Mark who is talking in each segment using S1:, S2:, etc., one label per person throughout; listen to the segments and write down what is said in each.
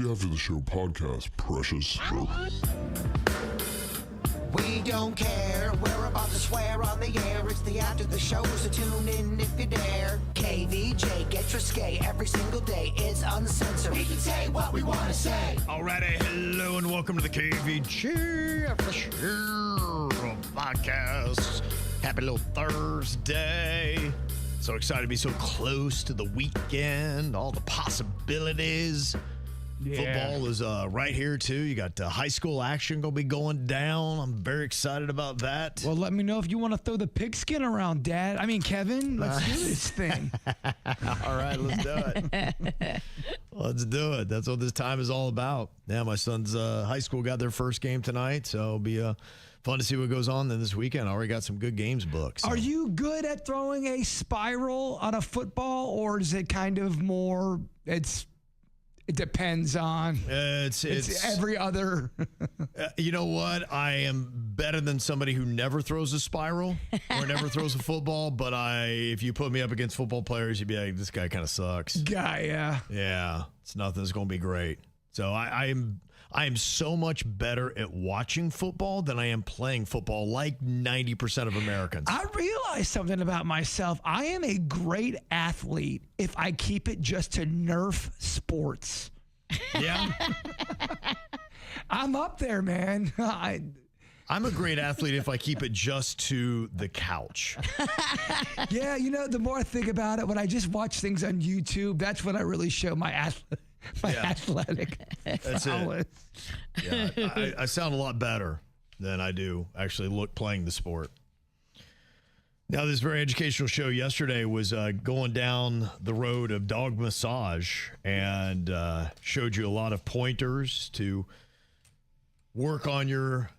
S1: the After the Show podcast, precious.
S2: We don't care, we're about to swear on the air. It's the After the Show, so tune in if you dare. KVJ, get risque every single day. It's uncensored. We can say what we want to say.
S3: Alrighty, hello and welcome to the KVJ After the Show podcast. Happy little Thursday. So excited to be so close to the weekend, all the possibilities. Yeah. Football is right here, too. You got high school action going to be going down. I'm very excited about that.
S4: Well, let me know if you want to throw the pigskin around, Dad. I mean, Kevin, let's do this thing.
S3: All right, let's do it. Let's do it. That's what this time is all about. Yeah, my son's high school got their first game tonight, so it'll be fun to see what goes on then this weekend. I already got some good games booked. So.
S4: Are you good at throwing a spiral on a football, or is it kind of more, it depends on. It's every other.
S3: You know what? I am better than somebody who never throws a spiral or never throws a football. But if you put me up against football players, you'd be like, this guy kind of sucks.
S4: Yeah.
S3: Yeah. It's nothing that's going to be great. So I am so much better at watching football than I am playing football, like 90% of Americans.
S4: I realized something about myself. I am a great athlete if I keep it just to Nerf sports.
S3: Yeah.
S4: I'm up there, man.
S3: I'm a great athlete if I keep it just to the couch.
S4: Yeah, the more I think about it, when I just watch things on YouTube, that's when I really show my athletic prowess.
S3: Yeah, I sound a lot better than I do actually playing the sport. Now, this very educational show yesterday was going down the road of dog massage and showed you a lot of pointers to work on your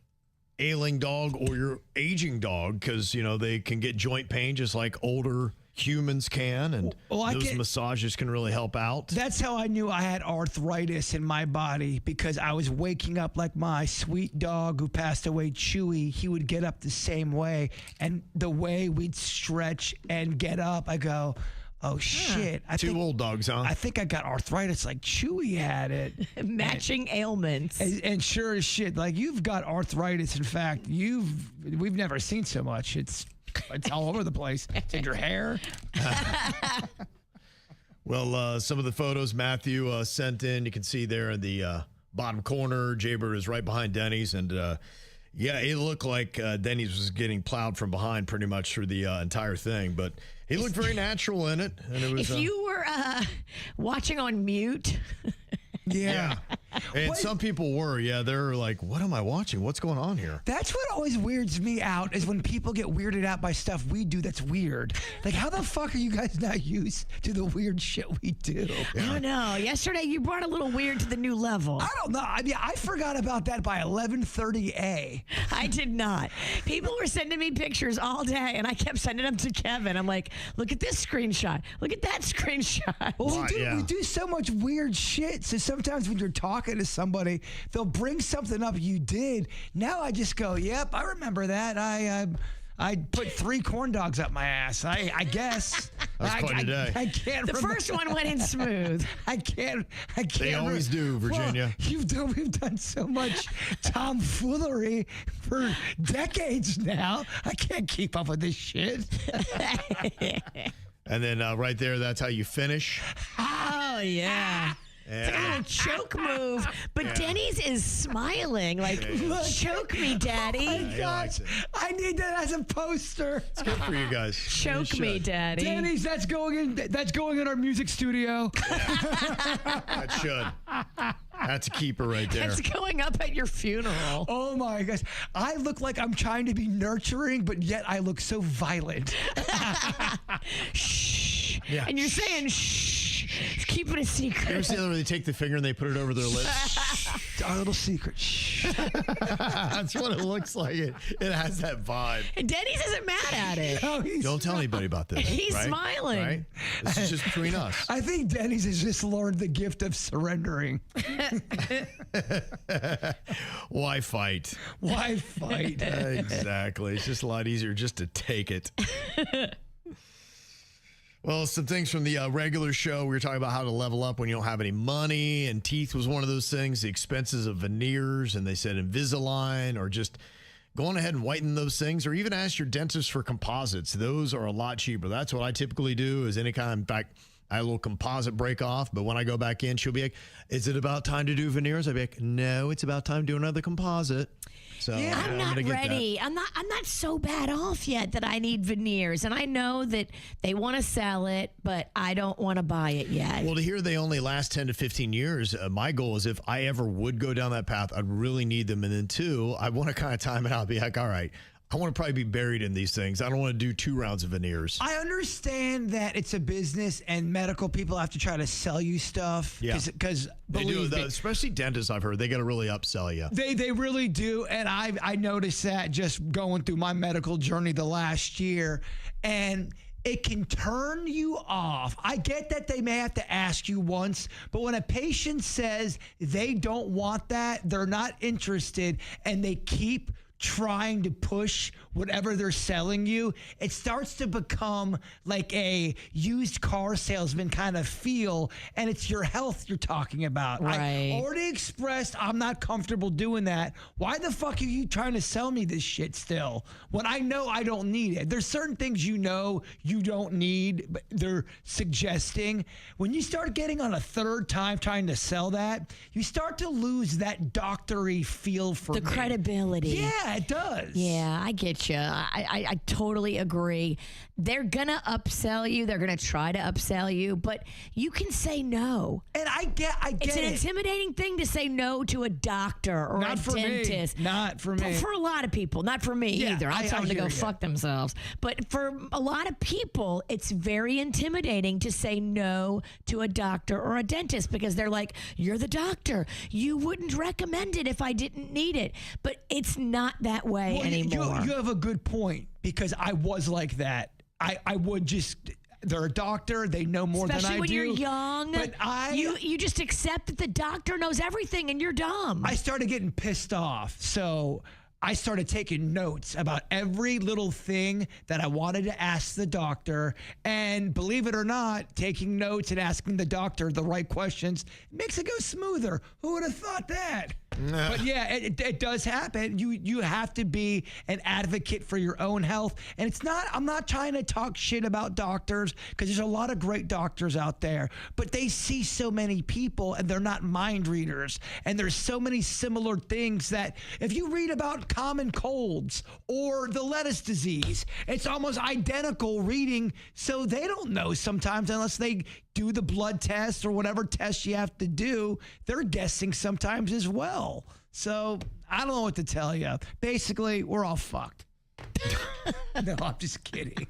S3: ailing dog or your aging dog because, they can get joint pain just like older humans can, and those massages can really help out.
S4: That's how I knew I had arthritis in my body, because I was waking up like my sweet dog who passed away, Chewy. He would get up the same way, and the way we'd stretch and get up, I go, oh, shit.
S3: Two old dogs, huh?
S4: I think I got arthritis like Chewy had it.
S5: Matching ailments.
S4: And sure as shit, like you've got arthritis. In fact, we've never seen so much. It's all over the place. It's in your hair.
S3: Well, some of the photos Matthew sent in, you can see there in the bottom corner. Jaybird is right behind Denny's. And, it looked like Denny's was getting plowed from behind pretty much through the entire thing. But he looked very natural in it. And it was,
S5: if you were watching on mute...
S4: Yeah.
S3: And some people were, they're like, what am I watching? What's going on here?
S4: That's what always weirds me out, is when people get weirded out by stuff we do that's weird. Like, how the fuck are you guys not used to the weird shit we do?
S5: Yeah. I don't know. Yesterday, you brought a little weird to the new level.
S4: I don't know. I mean, I forgot about that by 11:30
S5: I did not. People were sending me pictures all day, and I kept sending them to Kevin. I'm like, look at this screenshot. Look at that screenshot.
S4: Well, we do so much weird shit, so sometimes when you're talking to somebody, they'll bring something up you did. Now I just go, yep, I remember that. I put 3 corn dogs up my ass. I guess.
S3: That's quite a day.
S4: I can't
S5: The
S4: remember.
S5: first one went in smooth.
S4: I can't.
S3: They always do, Virginia.
S4: Well, we've done so much tomfoolery for decades now. I can't keep up with this shit.
S3: And then right there, that's how you finish.
S5: Oh, yeah. It's like a little choke move, but Denny's is smiling like, choke me, Daddy.
S4: Oh my gosh, I need that as a poster.
S3: It's good for you guys.
S5: Choke me, Daddy.
S4: Denny's, that's going in our music studio.
S3: That should. That's a keeper right there.
S5: That's going up at your funeral.
S4: Oh my gosh, I look like I'm trying to be nurturing, but yet I look so violent.
S5: Shh. Yeah. And you're saying shh. Keep it a secret.
S3: You ever see where they take the finger and they put it over their lips?
S4: It's our little secret. Shh.
S3: That's what it looks like. It has that vibe.
S5: And Denny's isn't mad at it.
S4: No,
S3: don't tell anybody about this.
S5: He's
S3: right?
S5: smiling.
S3: Right? This is just between us.
S4: I think Denny's has just learned the gift of surrendering.
S3: Why fight?
S4: Why fight?
S3: Exactly. It's just a lot easier just to take it. Well, some things from the regular show. We were talking about how to level up when you don't have any money, and teeth was one of those things, the expenses of veneers, and they said Invisalign, or just going ahead and whiten those things, or even ask your dentist for composites. Those are a lot cheaper. That's what I typically do, is any kind of, in fact, I had a little composite break off, but when I go back in, she'll be like, is it about time to do veneers? I'll be like, no, it's about time to do another composite. So
S5: I'm not ready. I'm not so bad off yet that I need veneers. And I know that they want to sell it, but I don't want to buy it yet.
S3: Well, to hear they only last 10 to 15 years, my goal is if I ever would go down that path, I'd really need them. And then two, I want to kind of time it out, be like, all right, I want to probably be buried in these things. I don't want to do 2 rounds of veneers.
S4: I understand that it's a business and medical people have to try to sell you stuff.
S3: Yeah.
S4: Because
S3: They do, especially dentists, I've heard. They got to really upsell you.
S4: They really do. And I noticed that just going through my medical journey the last year. And it can turn you off. I get that they may have to ask you once, but when a patient says they don't want that, they're not interested, and they keep trying to push whatever they're selling you, it starts to become like a used car salesman kind of feel, and it's your health you're talking about.
S5: Right.
S4: I already expressed I'm not comfortable doing that. Why the fuck are you trying to sell me this shit still when I know I don't need it? There's certain things you know you don't need, but they're suggesting. When you start getting on a third time trying to sell that, you start to lose that doctory feel for
S5: The credibility.
S4: Yeah, it does.
S5: Yeah, I get you. I totally agree. They're going to upsell you. They're going to try to upsell you, but you can say no.
S4: And I get
S5: It's an
S4: it.
S5: intimidating thing to say no to a doctor or
S4: Not
S5: a
S4: for me.
S5: dentist.
S4: Not for me.
S5: For a lot of people. Not for me
S4: Yeah,
S5: either. I
S4: I
S5: tell them to
S4: hear
S5: go
S4: you.
S5: fuck themselves. But for a lot of people, it's very intimidating to say no to a doctor or a dentist because they're like, you're the doctor. You wouldn't recommend it if I didn't need it. But it's not that way
S4: Well,
S5: anymore.
S4: You have a good point because I was like that. I would just, they're a doctor. They know more
S5: Especially
S4: than I
S5: when
S4: do.
S5: you're young.
S4: But
S5: you just accept that the doctor knows everything and you're dumb.
S4: I started getting pissed off. So I started taking notes about every little thing that I wanted to ask the doctor. And believe it or not, taking notes and asking the doctor the right questions makes it go smoother. Who would have thought that? But yeah, it does happen. You have to be an advocate for your own health. And it's not, I'm not trying to talk shit about doctors because there's a lot of great doctors out there, but they see so many people and they're not mind readers. And there's so many similar things that if you read about common colds or the lettuce disease, it's almost identical reading. So they don't know sometimes unless they do the blood test or whatever test you have to do. They're guessing sometimes as well. So I don't know what to tell you. Basically, we're all fucked. No, I'm just kidding.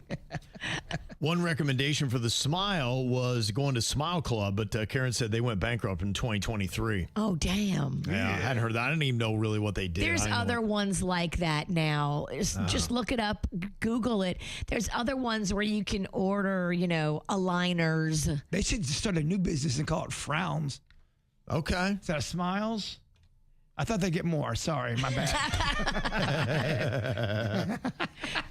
S3: One recommendation for the Smile was going to Smile Club, but Karen said they went bankrupt in 2023.
S5: Oh, damn.
S3: Yeah, I hadn't heard that. I didn't even know really what they did.
S5: There's
S3: I didn't know
S5: other ones like that now. Just look it up, Google it. There's other ones where you can order, aligners.
S4: They should just start a new business and call it Frowns.
S3: Okay.
S4: Is that Smiles? I thought they'd get more. Sorry, my bad.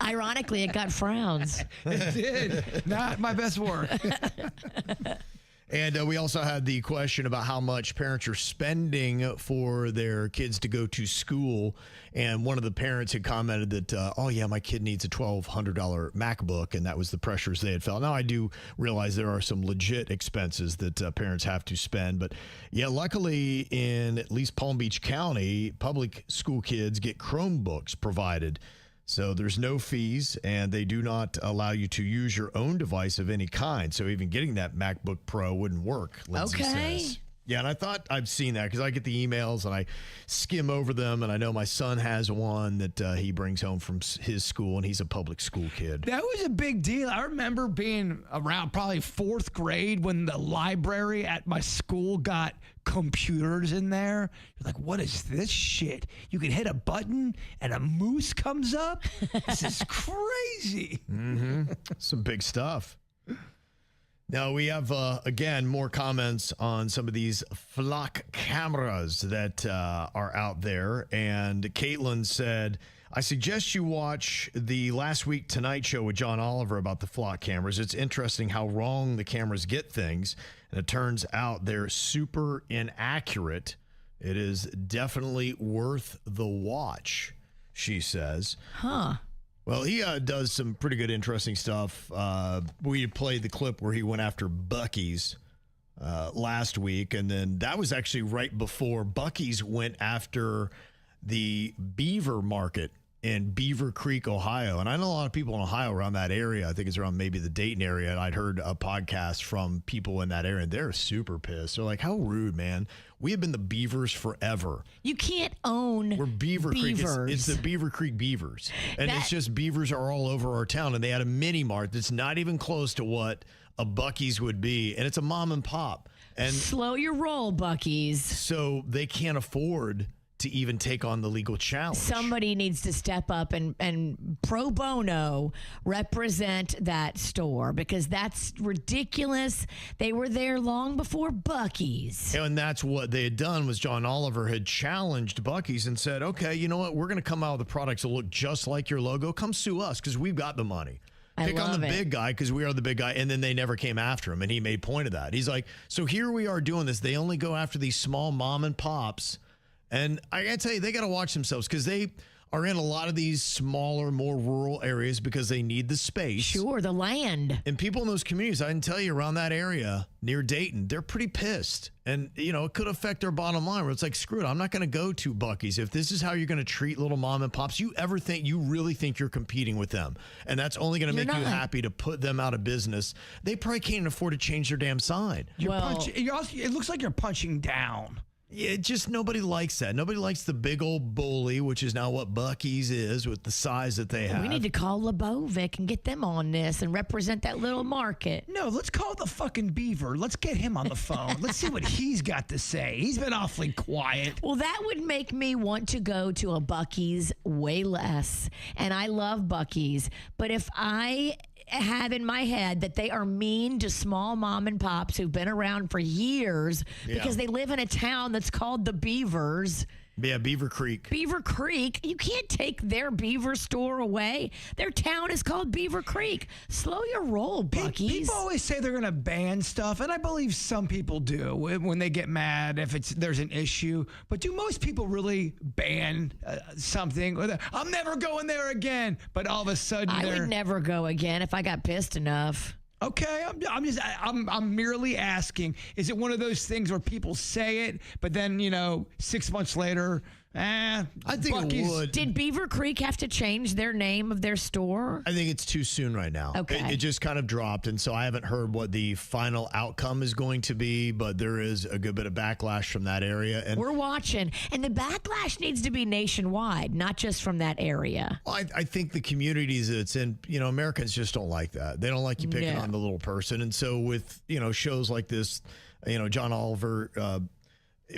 S5: Ironically, it got frowns.
S4: It did. Not my best work.
S3: And we also had the question about how much parents are spending for their kids to go to school. And one of the parents had commented that, oh, yeah, my kid needs a $1,200 MacBook. And that was the pressures they had felt. Now, I do realize there are some legit expenses that parents have to spend. But, yeah, luckily in at least Palm Beach County, public school kids get Chromebooks provided. So there's no fees, and they do not allow you to use your own device of any kind. So even getting that MacBook Pro wouldn't work, Lindsay says. Yeah, and I thought I've seen that because I get the emails and I skim over them, and I know my son has one that he brings home from his school, and he's a public school kid.
S4: That was a big deal. I remember being around probably 4th grade when the library at my school got computers in there. You're like, what is this shit? You can hit a button and a moose comes up? This is crazy.
S3: Some big stuff. Now, we have, again, more comments on some of these flock cameras that are out there. And Caitlin said, I suggest you watch the Last Week Tonight show with John Oliver about the flock cameras. It's interesting how wrong the cameras get things. And it turns out they're super inaccurate. It is definitely worth the watch, she says.
S5: Huh.
S3: Well, he does some pretty good, interesting stuff. We played the clip where he went after Buc-ee's last week, and then that was actually right before Buc-ee's went after the beaver market in Beaver Creek, Ohio. And I know a lot of people in Ohio around that area. I think it's around maybe the Dayton area. And I'd heard a podcast from people in that area, and they're super pissed. They're like, how rude, man. We have been the Beavers forever.
S5: You can't own
S3: We're Beaver Creek. It's the Beaver Creek Beavers. And it's just beavers are all over our town. And they had a mini mart that's not even close to what a Buc-ee's would be. And it's a mom and pop. And
S5: slow your roll, Buc-ee's.
S3: So they can't afford to even take on the legal challenge.
S5: Somebody needs to step up and pro bono represent that store, because that's ridiculous. They were there long before Buc-ee's.
S3: And that's what they had done. Was John Oliver had challenged Buc-ee's and said, okay, you know what? We're going to come out with the products that look just like your logo. Come sue us because we've got the money. Pick on the big guy because we are the big guy. And then they never came after him. And he made point of that. He's like, so here we are doing this. They only go after these small mom and pops. And I got to tell you, they got to watch themselves because they are in a lot of these smaller, more rural areas because they need the space.
S5: Sure, the land.
S3: And people in those communities, I can tell you, around that area near Dayton, they're pretty pissed. And, you know, it could affect their bottom line where it's like, screw it, I'm not going to go to Buc-ee's. If this is how you're going to treat little mom and pops, you really think you're competing with them. And that's only going to make you happy to put them out of business. They probably can't afford to change their damn sign.
S4: It looks like you're punching down.
S3: Yeah, just nobody likes that. Nobody likes the big old bully, which is now what Buc-ee's is with the size that they have.
S5: We need to call Lebovic and get them on this and represent that little market.
S4: No, let's call the fucking beaver. Let's get him on the phone. Let's see what he's got to say. He's been awfully quiet.
S5: Well, that would make me want to go to a Buc-ee's way less. And I love Buc-ee's. But if I have in my head that they are mean to small mom and pops who've been around for years because they live in a town that's called the Beavers.
S3: Yeah, Beaver Creek.
S5: Beaver Creek. You can't take their beaver store away. Their town is called Beaver Creek. Slow your roll, Buc-ee's.
S4: People always say they're going to ban stuff, and I believe some people do when they get mad if there's an issue. But do most people really ban something? I'm never going there again. But all of a sudden,
S5: I would never go again if I got pissed enough.
S4: Okay, I'm merely asking. Is it one of those things where people say it, but then 6 months later, I
S3: think
S4: Buc-ee's.
S3: it would.
S5: Did Beaver Creek have to change their name of their store?
S3: I think it's too soon right now.
S5: Okay.
S3: It just kind of dropped, and so I haven't heard what the final outcome is going to be, but there is a good bit of backlash from that area. And
S5: we're watching, and the backlash needs to be nationwide, not just from that area.
S3: I think the communities that it's in, Americans just don't like that. They don't like you picking on the little person. And so with, shows like this, John Oliver,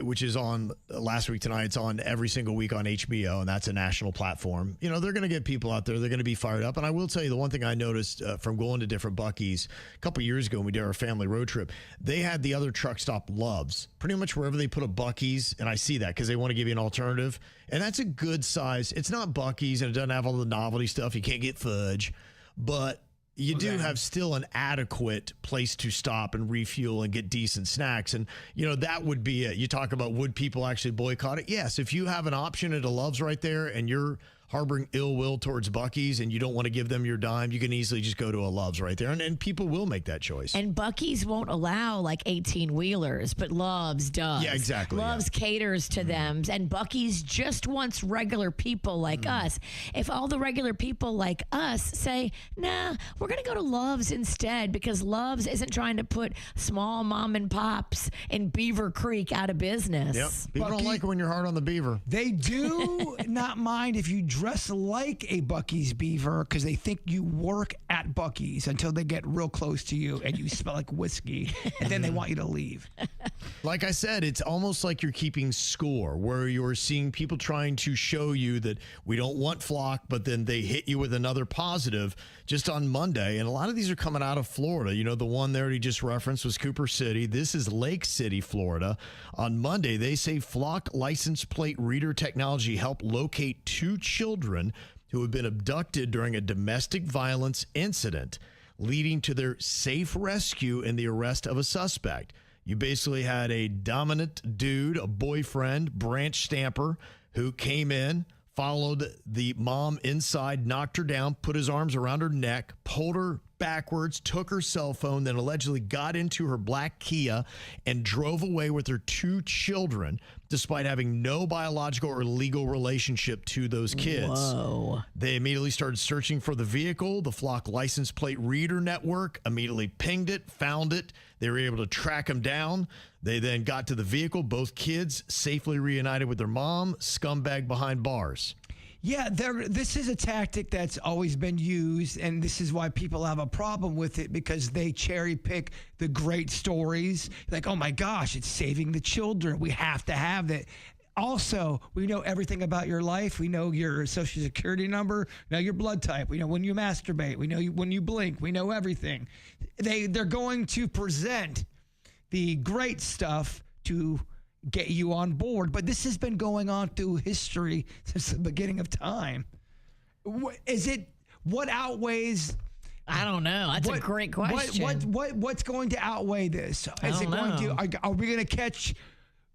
S3: which is on Last Week Tonight, it's on every single week on HBO, and that's a national platform. They're going to get people out there. They're going to be fired up. And I will tell you, the one thing I noticed from going to different Buc-ee's a couple years ago when we did our family road trip, they had the other truck stop Loves. Pretty much wherever they put a Buc-ee's, and I see that because they want to give you an alternative. And that's a good size. It's not Buc-ee's, and it doesn't have all the novelty stuff. You can't get fudge. But you do have still an adequate place to stop and refuel and get decent snacks. And, that would be it. You talk about, would people actually boycott it? Yes. If you have an option at a Love's right there and you're harboring ill will towards Buc-ee's and you don't want to give them your dime, you can easily just go to a Love's right there. And people will make that choice.
S5: And Buc-ee's won't allow like 18-wheelers, but Love's does.
S3: Yeah, exactly.
S5: Love's caters to them. And Buc-ee's just wants regular people like us. If all the regular people like us say, nah, we're going to go to Love's instead because Love's isn't trying to put small mom and pops in Beaver Creek out of business.
S3: Yep. People don't like it when you're hard on the beaver.
S4: They do not mind if you dress like a Buc-ee's beaver because they think you work at Buc-ee's until they get real close to you and you smell like whiskey, and then they want you to leave.
S3: Like I said, it's almost like you're keeping score, where you're seeing people trying to show you that we don't want flock, but then they hit you with another positive just on Monday. And a lot of these are coming out of Florida. You know, the one there he just referenced was Cooper City. This is Lake City, Florida. On Monday, they say flock license plate reader technology helped locate 2 children who had been abducted during a domestic violence incident, leading to their safe rescue and the arrest of a suspect. You basically had a dominant dude, a boyfriend, branch stamper, who came in, followed the mom inside, knocked her down, put his arms around her neck, pulled her backwards, took her cell phone, then allegedly got into her black Kia and drove away with her 2 children, despite having no biological or legal relationship to those kids.
S5: Whoa.
S3: They immediately started searching for the vehicle. The Flock license plate reader network immediately pinged it, found it. They were able to track them down. They then got to the vehicle. Both kids safely reunited with their mom, scumbag behind bars.
S4: Yeah, this is a tactic that's always been used, and this is why people have a problem with it, because they cherry pick the great stories. Like, oh my gosh, it's saving the children. We have to have that. Also, we know everything about your life. We know your social security number, we know your blood type. We know when you masturbate. We know when you blink. We know everything. They're going to present the great stuff to get you on board. But this has been going on through history since the beginning of time. What outweighs?
S5: I don't know. That's a great question.
S4: What's going to outweigh this? Are we going to catch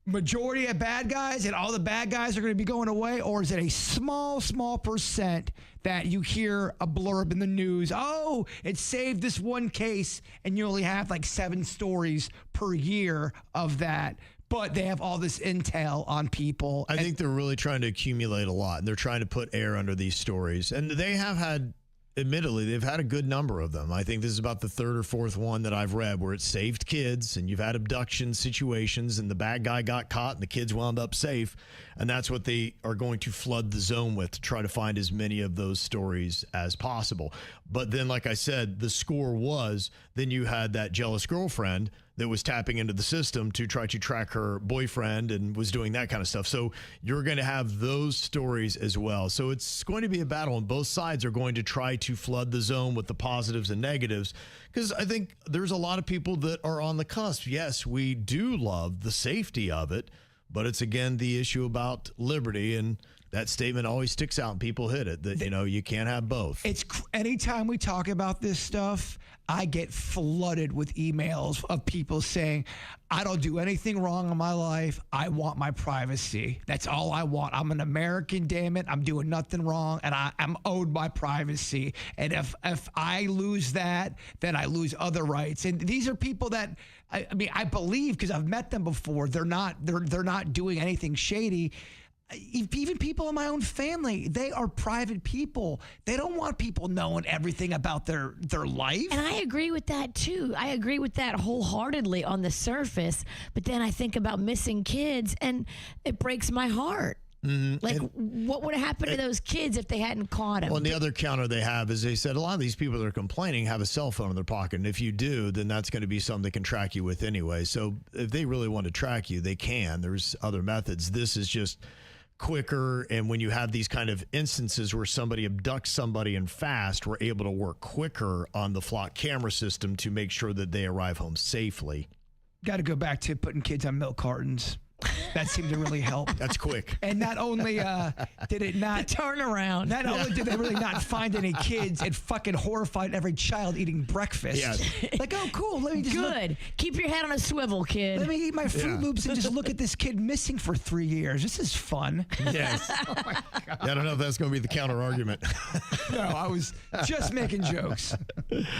S4: majority of bad guys and all the bad guys are going to be going away? Or is it a small percent that you hear a blurb in the news? Oh, it saved this one case, and you only have like 7 stories per year of that. But they have all this intel on people.
S3: I think they're really trying to accumulate a lot, and they're trying to put air under these stories. And they have had, admittedly, they've had a good number of them. I think this is about the 3rd or 4th one that I've read where it saved kids, and you've had abduction situations, and the bad guy got caught, and the kids wound up safe. And that's what they are going to flood the zone with, to try to find as many of those stories as possible. But then, like I said, the score was, then you had that jealous girlfriend that was tapping into the system to try to track her boyfriend and was doing that kind of stuff. So you're going to have those stories as well. So it's going to be a battle, and both sides are going to try to flood the zone with the positives and negatives, because I think there's a lot of people that are on the cusp. Yes, we do love the safety of it, but it's, again, the issue about liberty, and that statement always sticks out and people hit it, that, you can't have both.
S4: Anytime we talk about this stuff, I get flooded with emails of people saying, I don't do anything wrong in my life. I want my privacy. That's all I want. I'm an American, damn it. I'm doing nothing wrong, and I'm owed my privacy. And if I lose that, then I lose other rights. And these are people that, I believe, because I've met them before, they're not doing anything shady. Even people in my own family, they are private people. They don't want people knowing everything about their life.
S5: And I agree with that, too. I agree with that wholeheartedly on the surface. But then I think about missing kids, and it breaks my heart. Mm-hmm. Like, what would have happened to those kids if they hadn't caught them?
S3: Well, and the other counter they have is, they said a lot of these people that are complaining have a cell phone in their pocket. And if you do, then that's going to be something they can track you with anyway. So if they really want to track you, they can. There's other methods. This is just quicker, and when you have these kind of instances where somebody abducts somebody and fast, we're able to work quicker on the Flock camera system to make sure that they arrive home safely.
S4: Got to go back to putting kids on milk cartons. That seemed to really help.
S3: That's quick.
S4: And not only did it not
S5: turn around,
S4: not only did they really not find any kids, it fucking horrified every child eating breakfast.
S3: Yeah.
S4: Like, oh, cool. Let me just
S5: good. Keep your head on a swivel, kid.
S4: Let me eat my Fruit Loops and just look at this kid missing for 3 years. This is fun.
S3: Yes. Oh my God. I don't know if that's going to be the counter argument.
S4: No, I was just making jokes.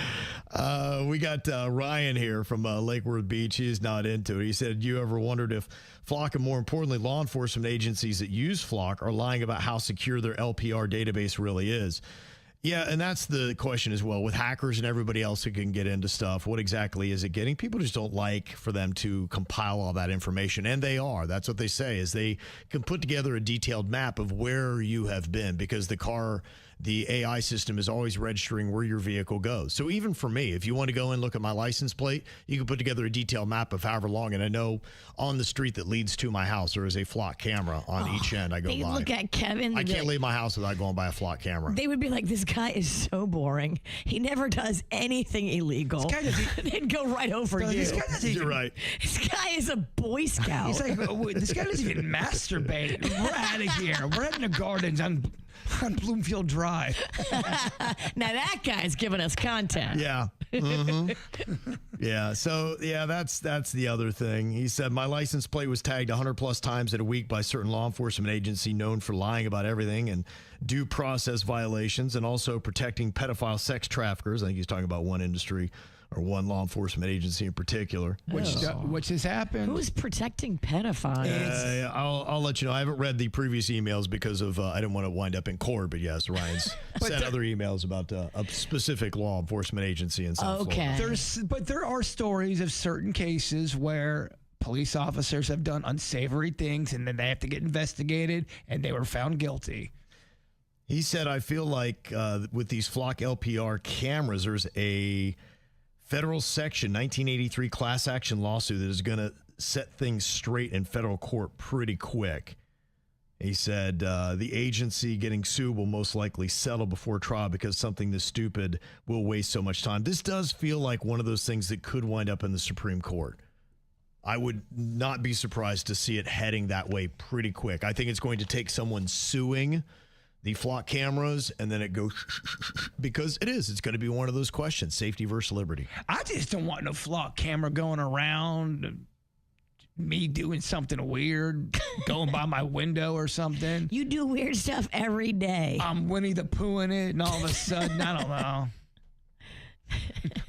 S3: We got Ryan here from Lake Worth Beach. He's not into it. He said, you ever wondered if Flock, and more importantly, law enforcement agencies that use Flock, are lying about how secure their LPR database really is? Yeah, and that's the question as well. With hackers and everybody else who can get into stuff, what exactly is it getting? People just don't like for them to compile all that information, and they are. That's what they say, is they can put together a detailed map of where you have been, because the car the AI system is always registering where your vehicle goes. So even for me, if you want to go and look at my license plate, you can put together a detailed map of however long. And I know on the street that leads to my house, there is a flock camera on each end. I go
S5: They
S3: by.
S5: look at Kevin.
S3: I can't leave my house without going by a flock camera.
S5: They would be like, this guy is so boring. He never does anything illegal. They'd go right over you.
S4: This guy doesn't
S3: You're
S4: even,
S3: right.
S5: This guy is a Boy Scout.
S4: He's like, this guy doesn't even masturbate. We're out of here. We're in the gardens on Bloomfield Drive.
S5: Now that guy's giving us content.
S3: Yeah. Yeah. So, yeah, that's the other thing. He said, my license plate was tagged 100 plus times in a week by a certain law enforcement agency known for lying about everything and due process violations and also protecting pedophile sex traffickers. I think he's talking about one industry or one law enforcement agency in particular.
S4: Which has happened.
S5: Who's protecting pedophiles?
S3: I'll let you know. I haven't read the previous emails because of I didn't want to wind up in court. But yes, Ryan's sent other emails about a specific law enforcement agency in South Florida.
S4: But there are stories of certain cases where police officers have done unsavory things and then they have to get investigated and they were found guilty.
S3: He said, I feel like with these flock LPR cameras, there's a federal section 1983 class action lawsuit that is going to set things straight in federal court pretty quick. He said the agency getting sued will most likely settle before trial because something this stupid will waste so much time. This does feel like one of those things that could wind up in the Supreme Court. I would not be surprised to see it heading that way pretty quick. I think it's going to take someone suing the flock cameras, and then it goes because it's going to be one of those questions, safety versus liberty.
S4: I just don't want no flock camera going around, me doing something weird, going by my window or something.
S5: You do weird stuff every day.
S4: I'm Winnie the Pooh in it, and all of a sudden, I don't know.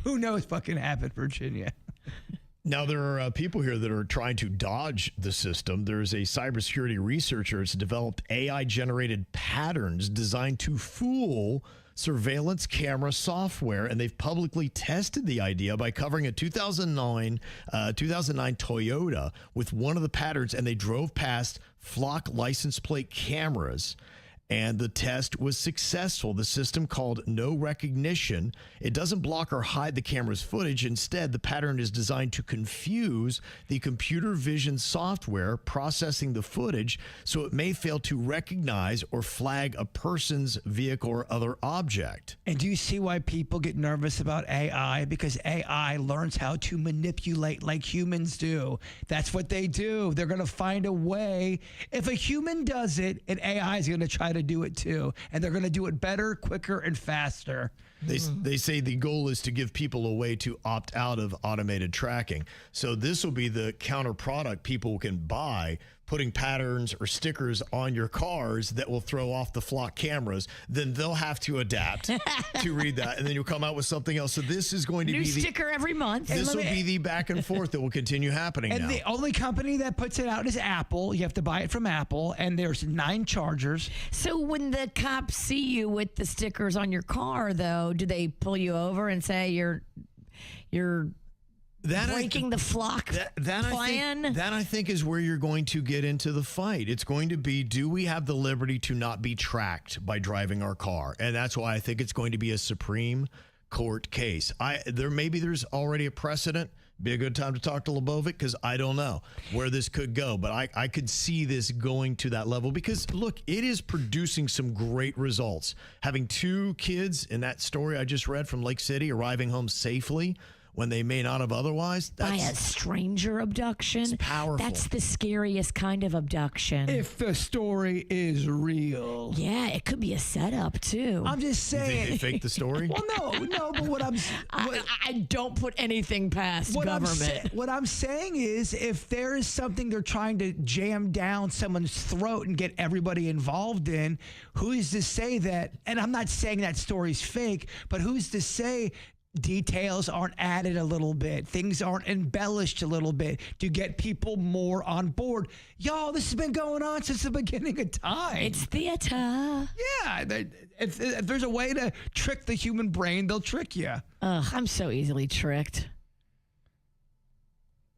S4: Who knows what can happen, Virginia?
S3: Now, there are people here that are trying to dodge the system. There's a cybersecurity researcher that's developed AI-generated patterns designed to fool surveillance camera software, and they've publicly tested the idea by covering a 2009 Toyota with one of the patterns, and they drove past flock license plate cameras. And the test was successful. The system, called No Recognition, it doesn't block or hide the camera's footage. Instead, the pattern is designed to confuse the computer vision software processing the footage, so it may fail to recognize or flag a person's vehicle or other object.
S4: And do you see why people get nervous about AI? Because AI learns how to manipulate like humans do. That's what they do. They're going to find a way. If a human does it, an AI is going to try to do it too, and they're going to do it better, quicker, and faster.
S3: They say the goal is to give people a way to opt out of automated tracking. So this will be the counter product people can buy, putting patterns or stickers on your cars that will throw off the flock cameras. Then they'll have to adapt to read that, and then you'll come out with something else. So this is going to
S5: New
S3: be the
S5: sticker every month.
S3: This will be the back and forth that will continue happening
S4: And
S3: now.
S4: the only company that puts it out is Apple. You have to buy it from Apple, and there's 9 chargers.
S5: So when the cops see you with the stickers on your car, though, do they pull you over and say you're breaking the flock plan?
S3: That I think is where you're going to get into the fight. It's going to be, do we have the liberty to not be tracked by driving our car? And that's why I think it's going to be a Supreme Court case. There's already a precedent. Be a good time to talk to Lebovic, because I don't know where this could go, but I could see this going to that level because, look, it is producing some great results. Having 2 kids in that story I just read from Lake City arriving home safely when they may not have otherwise.
S5: By a stranger abduction?
S3: It's powerful.
S5: That's the scariest kind of abduction.
S4: If the story is real.
S5: Yeah, it could be a setup, too.
S4: I'm just
S3: You
S4: saying.
S3: think they faked the story?
S4: Well, no, but what
S5: I don't put anything past government.
S4: What I'm saying is, if there is something they're trying to jam down someone's throat and get everybody involved in, who's to say that? And I'm not saying that story's fake, but who's to say details aren't added a little bit, things aren't embellished a little bit to get people more on board? Y'all, this has been going on since the beginning of time.
S5: It's theater.
S4: Yeah, if there's a way to trick the human brain, they'll trick you.
S5: Ugh, I'm so easily tricked.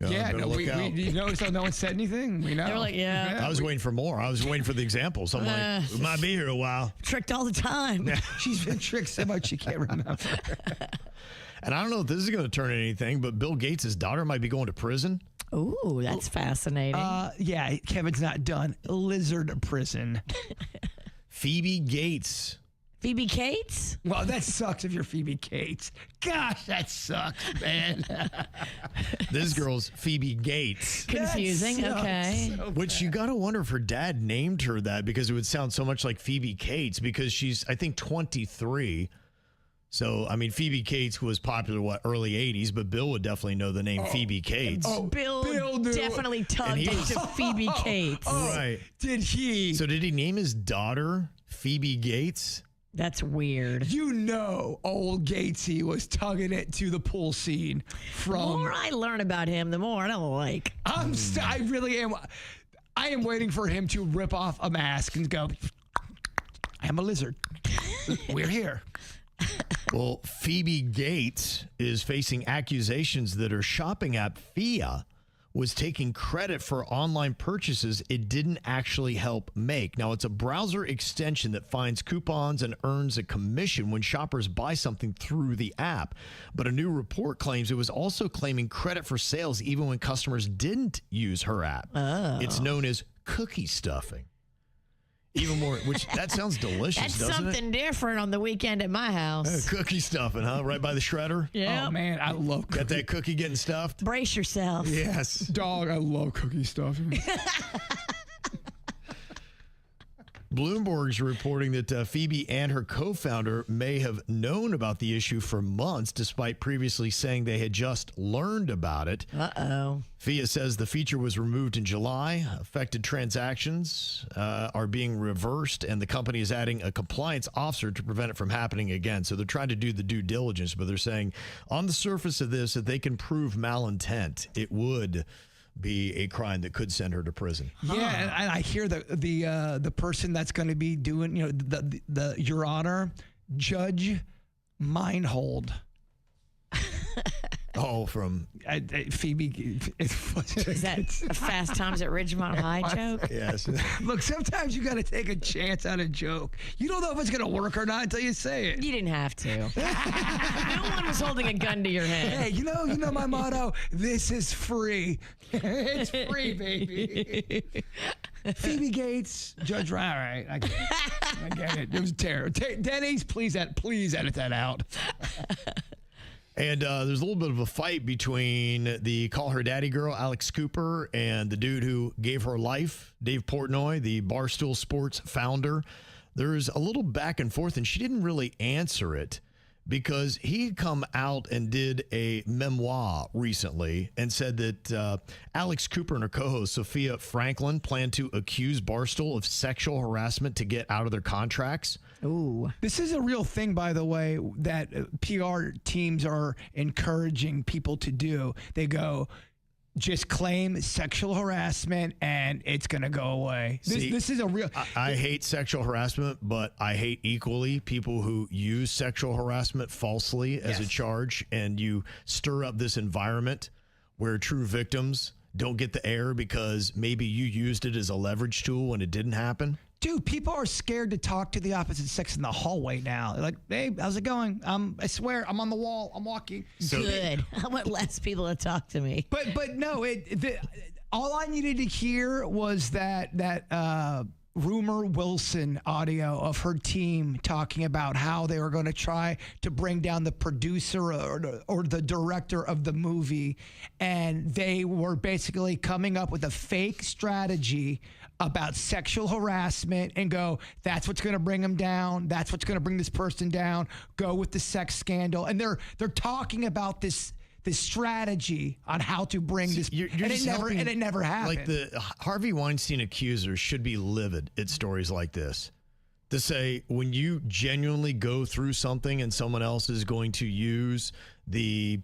S4: Yeah,
S3: better
S4: no,
S3: look out.
S4: you notice how no one said anything? We know.
S5: They were like, yeah.
S3: I was waiting for more. I was waiting for the examples. I'm like, we might be here a while.
S5: Tricked all the time.
S4: She's been tricked so much she can't remember.
S3: And I don't know if this is going to turn anything, but Bill Gates' daughter might be going to prison.
S5: Ooh, that's fascinating.
S4: Yeah, Kevin's not done. Lizard prison.
S3: Phoebe Gates.
S5: Phoebe Cates?
S4: Well, that sucks if you're Phoebe Cates. Gosh, that sucks, man.
S3: This girl's Phoebe Gates.
S5: Confusing.
S4: That sucks
S5: Okay.
S4: so
S3: Which you got to wonder if her dad named her that because it would sound so much like Phoebe Cates because she's, I think, 23. So, I mean, Phoebe Cates was popular, early 80s, but Bill would definitely know the name Phoebe Cates.
S5: Bill
S4: knew
S5: definitely
S3: And
S5: tugged
S3: he was-
S5: into Phoebe Cates.
S3: Right.
S4: Did he?
S3: So did he name his daughter Phoebe Gates?
S5: That's weird.
S4: You know, old Gatesy was tugging it to the pool scene
S5: The
S4: from.
S5: more I learn about him, the more I don't like.
S4: I really am. I am waiting for him to rip off a mask and go, I am a lizard. We're here.
S3: Well, Phoebe Gates is facing accusations that her shopping app, Fia, was taking credit for online purchases it didn't actually help make. Now, it's a browser extension that finds coupons and earns a commission when shoppers buy something through the app. But a new report claims it was also claiming credit for sales even when customers didn't use her app. It's known as cookie stuffing. Even more, which that sounds delicious,
S5: That's
S3: doesn't
S5: something different on the weekend at my house.
S3: Cookie stuffing, huh? Right by the shredder?
S5: Yeah.
S4: Oh, man, I love
S3: Got
S4: cookie.
S3: that cookie getting stuffed?
S5: Brace yourself.
S3: Yes.
S4: Dog, I love cookie stuffing.
S3: Bloomberg's reporting that Phoebe and her co-founder may have known about the issue for months, despite previously saying they had just learned about it.
S5: Uh-oh.
S3: Fia says the feature was removed in July. Affected transactions are being reversed, and the company is adding a compliance officer to prevent it from happening again. So they're trying to do the due diligence, but they're saying on the surface of this, if they can prove malintent, it would be a crime that could send her to prison.
S4: Yeah, and I hear the person that's going to be doing, you know, the Your Honor, Judge Meinhold.
S3: Oh, from
S4: Phoebe.
S5: Is that a Fast Times at Ridgemont High joke?
S3: yes.
S4: Look, sometimes you got to take a chance on a joke. You don't know if it's going to work or not until you say it.
S5: You didn't have to. No one was holding a gun to your head.
S4: Hey, you know my motto. This is free. It's free, baby. Phoebe Gates, Judge Ryan. All right, I get it. It was terrible. Denny's, please edit that out.
S3: And there's a little bit of a fight between the Call Her Daddy girl, Alex Cooper, and the dude who gave her life, Dave Portnoy, the Barstool Sports founder. There's a little back and forth, and she didn't really answer it because he had come out and did a memoir recently and said that Alex Cooper and her co-host, Sophia Franklin, plan to accuse Barstool of sexual harassment to get out of their contracts.
S5: Ooh.
S4: This is a real thing, by the way, that PR teams are encouraging people to do. They go, just claim sexual harassment and it's going to go away. This is a real...
S3: I hate sexual harassment, but I hate equally people who use sexual harassment falsely as a charge, and you stir up this environment where true victims don't get the air because maybe you used it as a leverage tool when it didn't happen.
S4: Dude, people are scared to talk to the opposite sex in the hallway now. They're like, hey, how's it going? I swear, I'm on the wall. I'm walking.
S5: Good. I want less people to talk to me.
S4: But no, all I needed to hear was that Rumor Wilson audio of her team talking about how they were going to try to bring down the producer or the director of the movie, and they were basically coming up with a fake strategy about sexual harassment and go, that's what's going to bring them down. That's what's going to bring this person down. Go with the sex scandal. And they're talking about this strategy on how to bring this.
S3: You're
S4: and it never happened.
S3: Like the Harvey Weinstein accusers should be livid at stories like this. To say when you genuinely go through something and someone else is going to use the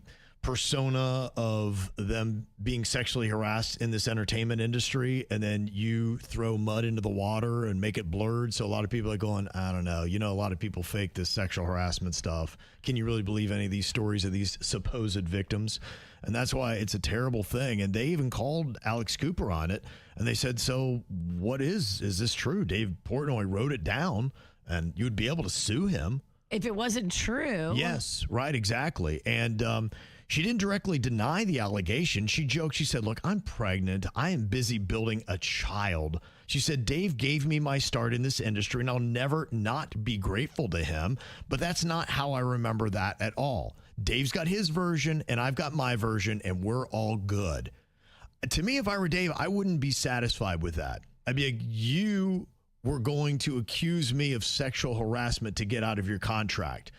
S3: persona of them being sexually harassed in this entertainment industry, and then you throw mud into the water and make it blurred. So a lot of people are going, I don't know. A lot of people fake this sexual harassment stuff. Can you really believe any of these stories of these supposed victims? And that's why it's a terrible thing. And they even called Alex Cooper on it, and they said, so what is this true? Dave Portnoy wrote it down, and you'd be able to sue him.
S5: If it wasn't true.
S3: Yes, right, exactly. And she didn't directly deny the allegation. She joked. She said, look, I'm pregnant. I am busy building a child. She said, Dave gave me my start in this industry, and I'll never not be grateful to him. But that's not how I remember that at all. Dave's got his version, and I've got my version, and we're all good. To me, if I were Dave, I wouldn't be satisfied with that. I'd be like, you were going to accuse me of sexual harassment to get out of your contract,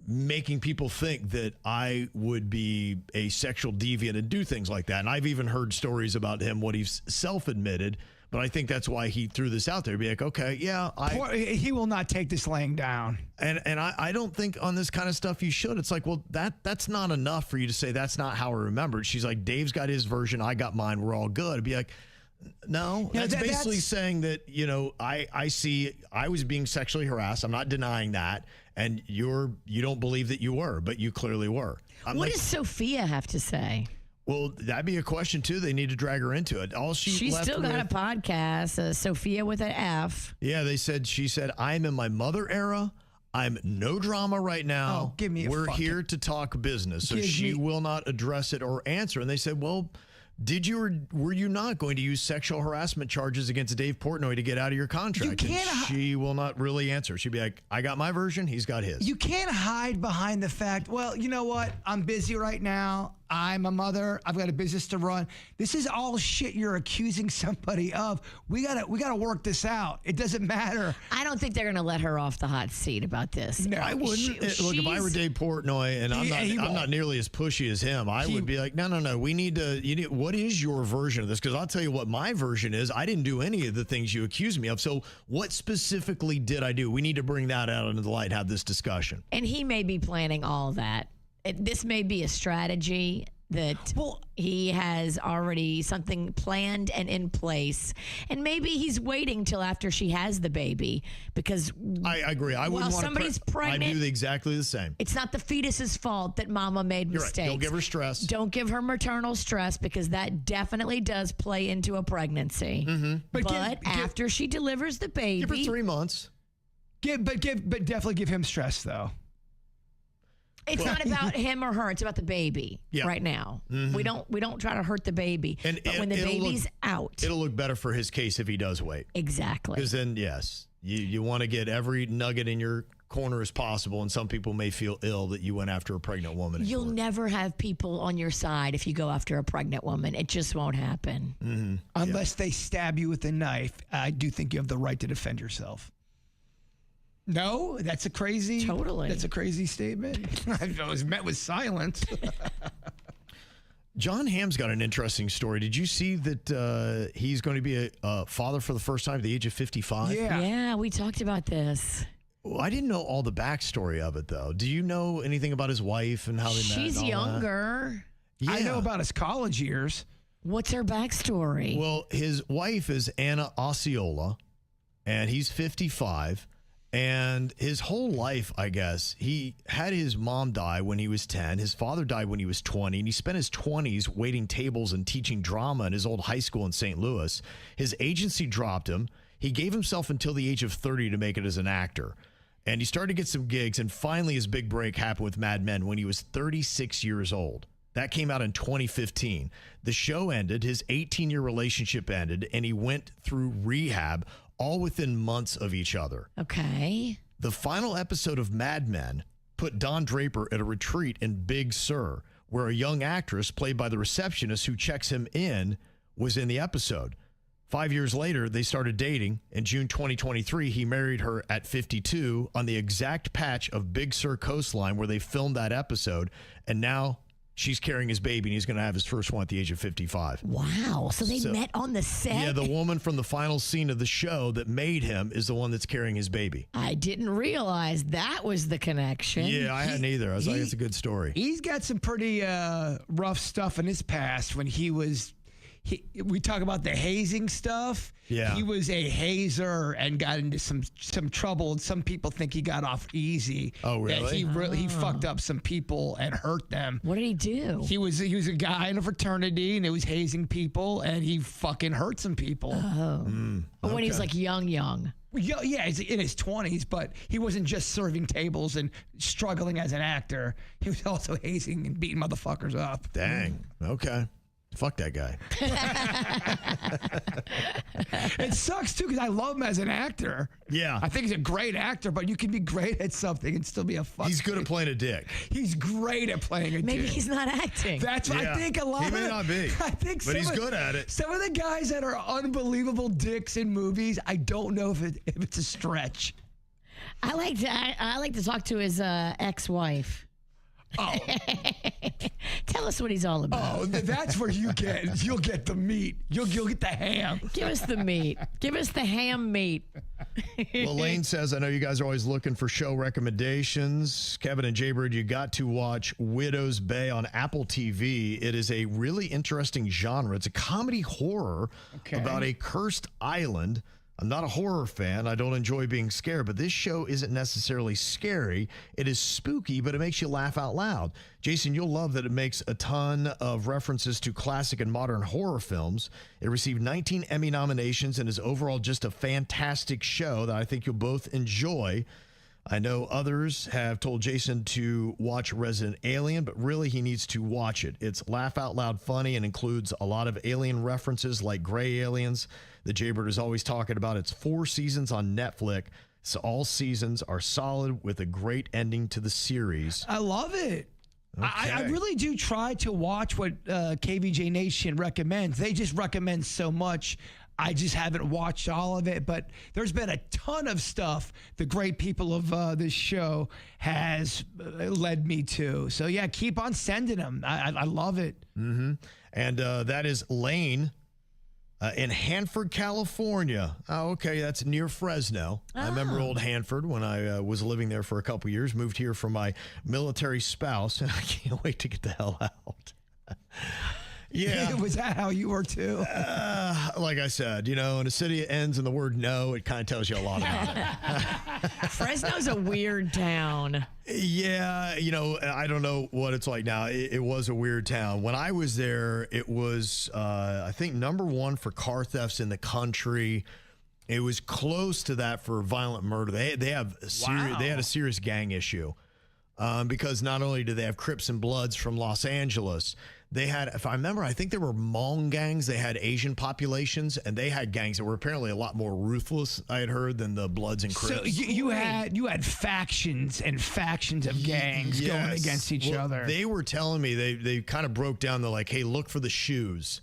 S3: making people think that I would be a sexual deviant and do things like that. And I've even heard stories about him, what he's self-admitted, but I think that's why he threw this out there. Be like, okay, yeah.
S4: He will not take this laying down.
S3: And I don't think on this kind of stuff you should. It's like, well, that's not enough for you to say that's not how I remembered. She's like, Dave's got his version, I got mine, we're all good. It'd be like, no, that's basically saying that, I see I was being sexually harassed. I'm not denying that. And you don't believe that you were, but you clearly were.
S5: What does Sophia have to say?
S3: Well, that'd be a question, too. They need to drag her into it.
S5: She's still got a podcast, Sophia with an F.
S3: Yeah, she said, I'm in my mother era. I'm no drama right now.
S4: Oh, give me a
S3: We're here to talk business. So she will not address it or answer. And they said, well, did you or were you not going to use sexual harassment charges against Dave Portnoy to get out of your contract? She will not really answer. She'd be like, I got my version. He's got his.
S4: You can't hide behind the fact, well, you know what? I'm busy right now. I'm a mother. I've got a business to run. This is all shit you're accusing somebody of. We gotta work this out. It doesn't matter.
S5: I don't think they're gonna let her off the hot seat about this.
S3: No, I wouldn't. Look, if I were Dave Portnoy and I'm not nearly as pushy as him, I would be like, no. We need to. What is your version of this? Because I'll tell you what my version is. I didn't do any of the things you accuse me of. So what specifically did I do? We need to bring that out into the light. Have this discussion.
S5: And he may be planning all that. This may be a strategy that he has already something planned and in place. And maybe he's waiting till after she has the baby because
S3: I agree. I wouldn't want
S5: somebody's pregnant.
S3: I do exactly the same.
S5: It's not the fetus's fault that mama made mistakes.
S3: Right. Don't give her stress.
S5: Don't give her maternal stress because that definitely does play into a pregnancy.
S3: Mm-hmm.
S5: But after she delivers the baby.
S3: Give her 3 months.
S4: But definitely give him stress though.
S5: It's not about him or her. It's about the baby right now. Mm-hmm. We don't try to hurt the baby. But when the baby's out.
S3: It'll look better for his case if he does wait.
S5: Exactly.
S3: Because then, yes, you want to get every nugget in your corner as possible. And some people may feel ill that you went after a pregnant woman.
S5: You'll never have people on your side if you go after a pregnant woman. It just won't happen.
S3: Mm-hmm.
S4: Unless they stab you with a knife. I do think you have the right to defend yourself. No, that's a crazy.
S5: Totally.
S4: That's a crazy statement. I was met with silence.
S3: John Hamm's got an interesting story. Did you see that he's going to be a father for the first time at the age of 55?
S5: Yeah, we talked about this.
S3: Well, I didn't know all the backstory of it, though. Do you know anything about his wife and how they met?
S5: She's younger.
S3: Yeah.
S4: I know about his college years.
S5: What's her backstory?
S3: Well, his wife is Anna Osceola, and he's 55. And his whole life, I guess, he had his mom die when he was 10. His father died when he was 20. And he spent his 20s waiting tables and teaching drama in his old high school in St. Louis. His agency dropped him. He gave himself until the age of 30 to make it as an actor. And he started to get some gigs. And finally, his big break happened with Mad Men when he was 36 years old. That came out in 2015. The show ended. His 18-year relationship ended. And he went through rehab all within months of each other.
S5: Okay.
S3: The final episode of Mad Men put Don Draper at a retreat in Big Sur, where a young actress played by the receptionist who checks him in was in the episode. 5 years later, they started dating. In June 2023, he married her at 52 on the exact patch of Big Sur coastline where they filmed that episode. And now she's carrying his baby, and he's going to have his first one at the age of 55.
S5: Wow. So they met on the set?
S3: Yeah, the woman from the final scene of the show that made him is the one that's carrying his baby.
S5: I didn't realize that was the connection.
S3: Yeah, I hadn't either. I was like, it's a good story.
S4: He's got some pretty rough stuff in his past when he was... we talk about the hazing stuff.
S3: Yeah.
S4: He was a hazer and got into some trouble. And some people think he got off easy.
S3: Oh, really?
S4: He fucked up some people and hurt them.
S5: What did he do?
S4: He was a guy in a fraternity and he was hazing people and he fucking hurt some people.
S5: But when he was like young.
S4: Yeah, he's in his 20s, but he wasn't just serving tables and struggling as an actor. He was also hazing and beating motherfuckers up.
S3: Dang. Okay. Fuck that guy.
S4: It sucks too because I love him as an actor.
S3: Yeah.
S4: I think he's a great actor, but you can be great at something and still be a fuck.
S3: He's good at playing a dick.
S4: He's great at playing a
S5: Maybe
S4: dick.
S5: he's not acting.
S4: That's what I think a lot
S3: He
S4: of
S3: may not be.
S4: I think
S3: but he's good at it.
S4: Some of the guys that are unbelievable dicks in movies, I don't know if it's a stretch.
S5: I like to talk to his ex-wife.
S4: Oh.
S5: Tell us what he's all about.
S4: Oh, that's where you'll get the meat. You'll get the ham.
S5: Give us the meat. Give us the ham meat.
S3: Well, Lane says, I know you guys are always looking for show recommendations. Kevin and Jaybird, you got to watch Widow's Bay on Apple TV. It is a really interesting genre. It's a comedy horror about a cursed island. I'm not a horror fan. I don't enjoy being scared, but this show isn't necessarily scary. It is spooky, but it makes you laugh out loud. Jason, you'll love that it makes a ton of references to classic and modern horror films. It received 19 Emmy nominations and is overall just a fantastic show that I think you'll both enjoy. I know others have told Jason to watch Resident Alien, but really he needs to watch it. It's laugh out loud funny and includes a lot of alien references like gray aliens that Jaybird is always talking about. It's 4 seasons on Netflix. So all seasons are solid with a great ending to the series.
S4: I love it.
S3: Okay.
S4: I really do try to watch what KVJ Nation recommends. They just recommend so much. I just haven't watched all of it, but there's been a ton of stuff the great people of this show has led me to. So, yeah, keep on sending them. I love it.
S3: Mm-hmm. And that is Lane in Hanford, California. Oh, okay, that's near Fresno. I remember old Hanford when I was living there for a couple years, moved here for my military spouse, and I can't wait to get the hell out. Yeah.
S4: Was that how you were too?
S3: Like I said, in a city that ends in the word no, it kind of tells you a lot about it.
S5: Fresno's a weird town.
S3: Yeah, I don't know what it's like now. It was a weird town. When I was there, it was, I think, #1 for car thefts in the country. It was close to that for violent murder. They had a serious gang issue because not only do they have Crips and Bloods from Los Angeles, they had, if I remember, I think there were Hmong gangs. They had Asian populations, and they had gangs that were apparently a lot more ruthless, I had heard, than the Bloods and Crips.
S4: So you had factions and factions of gangs going against each other.
S3: They were telling me, they kind of broke down the hey, look for the shoes.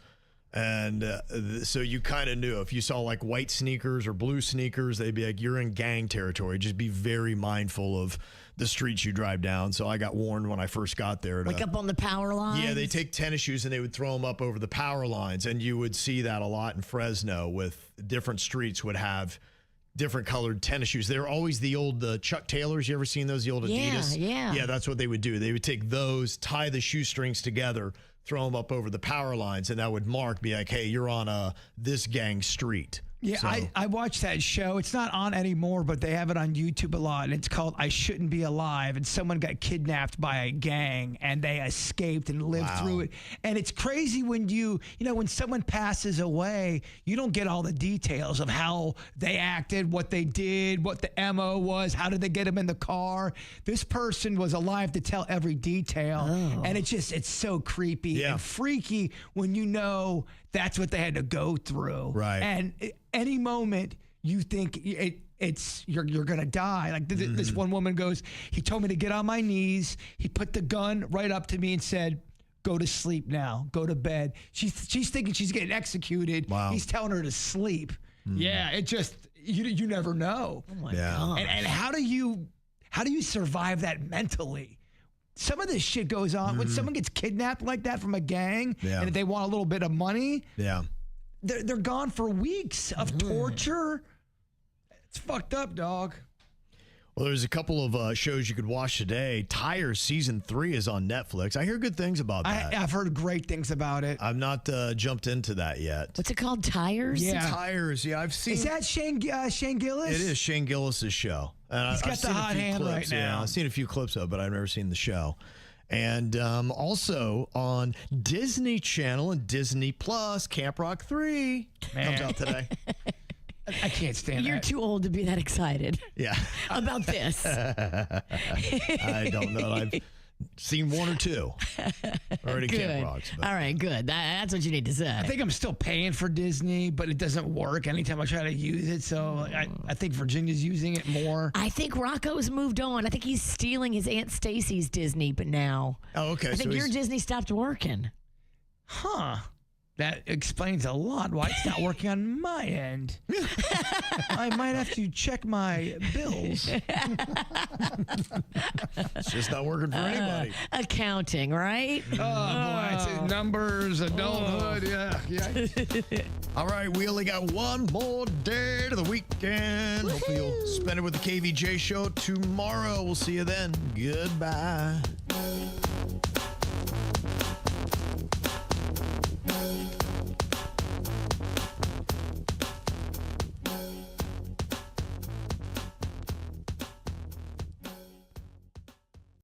S3: And so you kind of knew if you saw like white sneakers or blue sneakers, they'd be like, you're in gang territory. Just be very mindful of the streets you drive down. So I got warned when I first got there.
S5: Like up on the power lines?
S3: Yeah, they take tennis shoes and they would throw them up over the power lines. And you would see that a lot in Fresno with different streets would have different colored tennis shoes. They were always the old Chuck Taylors. You ever seen those, the old Adidas?
S5: Yeah.
S3: Yeah, that's what they would do. They would take those, tie the shoestrings together, throw them up over the power lines, and that would be like, hey, you're on this gang street.
S4: Yeah,
S3: So-
S4: I watched that show. It's not on anymore, but they have it on YouTube a lot, and it's called I Shouldn't Be Alive, and someone got kidnapped by a gang, and they escaped and lived through it. And it's crazy when when someone passes away, you don't get all the details of how they acted, what they did, what the MO was, how did they get them in the car. This person was alive to tell every detail, and it's so creepy and freaky when you know that's what they had to go through.
S3: Right.
S4: And any moment you think you're gonna die. Like this one woman goes, he told me to get on my knees. He put the gun right up to me and said, go to sleep now, go to bed. She's thinking she's getting executed.
S3: Wow.
S4: He's telling her to sleep. Yeah, it just, you never know.
S5: Oh my God.
S4: And how do you survive that mentally? some of this shit goes on when someone gets kidnapped like that from a gang, and if they want a little bit of money, they're gone for weeks of torture. It's fucked up, dog.
S3: Well, there's a couple of shows you could watch today. Tires Season 3 is on Netflix. I hear good things about that.
S4: I've heard great things about it.
S3: I've not jumped into that yet.
S5: What's it called? Tires?
S4: Yeah.
S3: Tires, I've seen.
S4: Is that Shane Gillis?
S3: It is Shane Gillis' show. And
S4: He's got
S3: I've
S4: the
S3: seen a
S4: hot
S3: few
S4: hand
S3: clips,
S4: right now.
S3: Yeah, I've seen a few clips of it, but I've never seen the show. And also on Disney Channel and Disney Plus, Camp Rock 3 comes out today.
S4: I can't stand
S5: You're
S4: that.
S5: too old to be that excited
S3: Yeah.
S5: about this.
S3: I don't know. I've seen one or two already.
S5: Good.
S3: Camp Rocks. But.
S5: All right, good. That's what you need to say.
S4: I think I'm still paying for Disney, but it doesn't work anytime I try to use it. So I think Virginia's using it more.
S5: I think Rocco's moved on. I think he's stealing his Aunt Stacy's Disney, but now.
S3: Oh, okay.
S5: I think your Disney stopped working.
S4: Huh. That explains a lot why it's not working on my end. I might have to check my bills.
S3: It's just not working for anybody.
S5: Accounting, right?
S4: Oh, boy. It's numbers, adulthood. Yeah.
S3: All right, we only got one more day to the weekend. Hopefully you'll spend it with the KVJ Show tomorrow. We'll see you then. Goodbye.